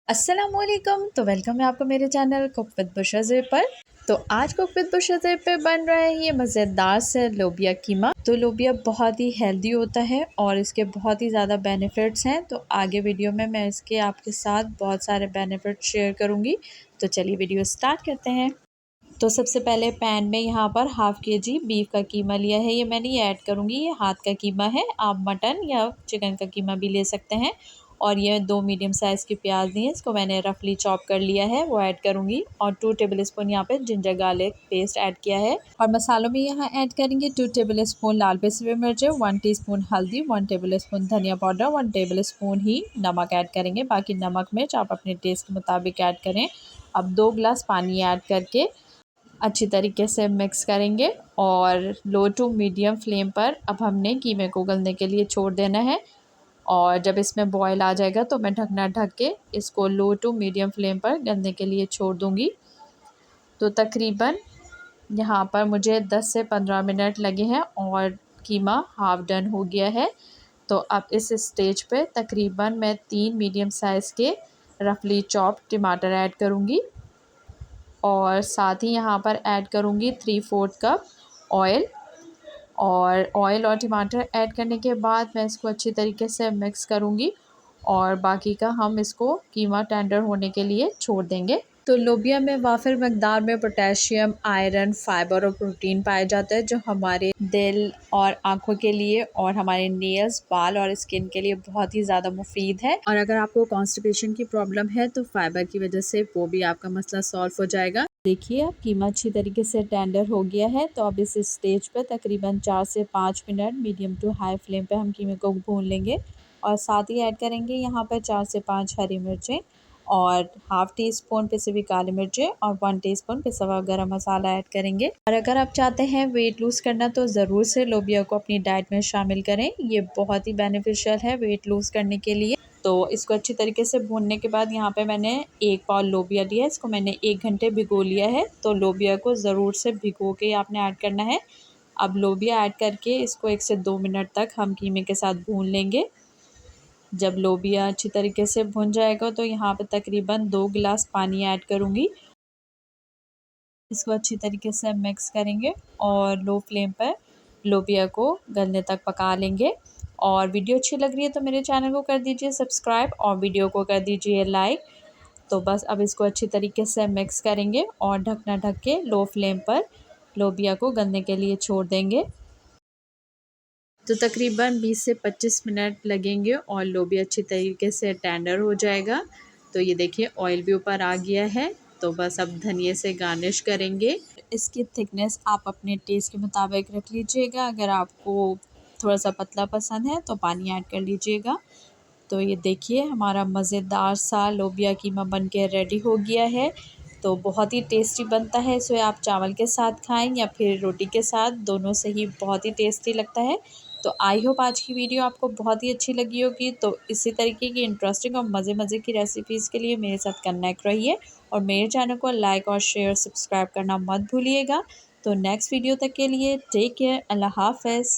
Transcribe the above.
अस्सलामुअलैकुम। तो वेलकम है आपको मेरे चैनल कुक विद बुशरा ज़ेब पर। तो आज कुक विद बुशरा ज़ेब पे बन रहा है ये मज़ेदार से लोबिया कीमा। तो लोबिया बहुत ही हेल्दी होता है और इसके बहुत ही ज़्यादा बेनिफिट्स हैं। तो आगे वीडियो में मैं इसके आपके साथ बहुत सारे बेनिफिट्स शेयर करूँगी। तो चलिए वीडियो स्टार्ट करते हैं। तो सबसे पहले पैन में यहाँ पर हाफ़ केजी बीफ का कीमा लिया है, ये मैंने ऐड करूँगी। ये हाथ का कीमा है, आप मटन या चिकन का कीमा भी ले सकते हैं। और ये 2 मीडियम साइज़ की प्याज ली है, इसको मैंने रफली चॉप कर लिया है, वो ऐड करूँगी। और 2 टेबल स्पून यहाँ पे जिंजर गार्लिक पेस्ट ऐड किया है। और मसालों में यहाँ ऐड करेंगे 2 टेबल स्पून लाल पिसी हुई मिर्चें, 1 टीस्पून हल्दी, 1 टेबल स्पून धनिया पाउडर, 1 टेबल स्पून ही नमक ऐड करेंगे। बाकी नमक मिर्च आप अपने टेस्ट के मुताबिक ऐड करें। अब 2 गिलास पानी ऐड करके अच्छी तरीके से मिक्स करेंगे और लो टू मीडियम फ्लेम पर अब हमने कीमे को गलने के लिए छोड़ देना है। और जब इसमें बॉयल आ जाएगा तो मैं ढकना ढक के इसको लो टू मीडियम फ्लेम पर गलने के लिए छोड़ दूँगी। तो तकरीबन यहाँ पर मुझे 10 से 15 मिनट लगे हैं और कीमा हाफ़ डन हो गया है। तो अब इस स्टेज पे तकरीबन मैं 3 मीडियम साइज़ के रफली चॉप टमाटर ऐड करूँगी और साथ ही यहाँ पर ऐड करूँगी 3/4 कप ऑयल। और ऑयल और टमाटर ऐड करने के बाद मैं इसको अच्छी तरीके से मिक्स करूँगी और बाकी का हम इसको कीमा टेंडर होने के लिए छोड़ देंगे। तो लोबिया में वाफिर मकदार में पोटेशियम, आयरन, फाइबर और प्रोटीन पाया जाता है, जो हमारे दिल और आँखों के लिए और हमारे नेल्स, बाल और स्किन के लिए बहुत ही ज़्यादा मुफीद है। और अगर आपको कॉन्स्टिपेशन की प्रॉब्लम है तो फाइबर की वजह से वो भी आपका मसला सॉल्व हो जाएगा। देखिए अब कीमा अच्छी तरीके से टेंडर हो गया है। तो अब इस स्टेज पे तकरीबन 4 से 5 minute medium to high flame पे हम कीमे को भून लेंगे। और साथ ही ऐड करेंगे यहाँ पर 4 से 5 हरी मिर्चें और हाफ़ टी स्पून पिसी हुई काली मिर्चें और 1 टीस्पून पिसा हुआ गरम मसाला ऐड करेंगे। और अगर आप चाहते हैं वेट लूज़ करना तो ज़रूर से लोबिया को अपनी डाइट में शामिल करें। ये बहुत ही बेनिफिशियल है वेट लूज़ करने के लिए। तो इसको अच्छी तरीके से भूनने के बाद यहाँ पे मैंने 1 पाव लोबिया लिया है, इसको मैंने 1 घंटे भिगो लिया है। तो लोबिया को ज़रूर से भिगो के आपने ऐड करना है। अब लोबिया ऐड करके इसको 1 से 2 मिनट तक हम कीमे के साथ भून लेंगे। जब लोबिया अच्छी तरीके से भुन जाएगा तो यहाँ पे तकरीबन 2 गिलास पानी ऐड करूँगी। इसको अच्छी तरीके से मिक्स करेंगे और लो फ्लेम पर लोबिया को गलने तक पका लेंगे। और वीडियो अच्छी लग रही है तो मेरे चैनल को कर दीजिए सब्सक्राइब और वीडियो को कर दीजिए लाइक। तो बस अब इसको अच्छी तरीके से मिक्स करेंगे और ढकना ढक के लो फ्लेम पर लोबिया को गलने के लिए छोड़ देंगे। तो तकरीबन 20 से 25 मिनट लगेंगे और लोबिया अच्छी तरीके से टेंडर हो जाएगा। तो ये देखिए ऑयल भी ऊपर आ गया है। तो बस अब धनिया से गार्निश करेंगे। इसकी थिकनेस आप अपने टेस्ट के मुताबिक रख लीजिएगा। अगर आपको थोड़ा सा पतला पसंद है तो पानी ऐड कर लीजिएगा। तो ये देखिए हमारा मज़ेदार सा लोबिया कीमा बन के रेडी हो गया है। तो बहुत ही टेस्टी बनता है। इसे आप चावल के साथ खाएं या फिर रोटी के साथ, दोनों से ही बहुत ही टेस्टी लगता है। तो आई होप आज की वीडियो आपको बहुत ही अच्छी लगी होगी। तो इसी तरीके की इंटरेस्टिंग और मज़े मज़े की रेसिपीज़ के लिए मेरे साथ कनेक्ट रहिए और मेरे चैनल को लाइक और शेयर सब्सक्राइब करना मत भूलिएगा। तो नेक्स्ट वीडियो तक के लिए टेक केयर, अल्लाह हाफ़िज़।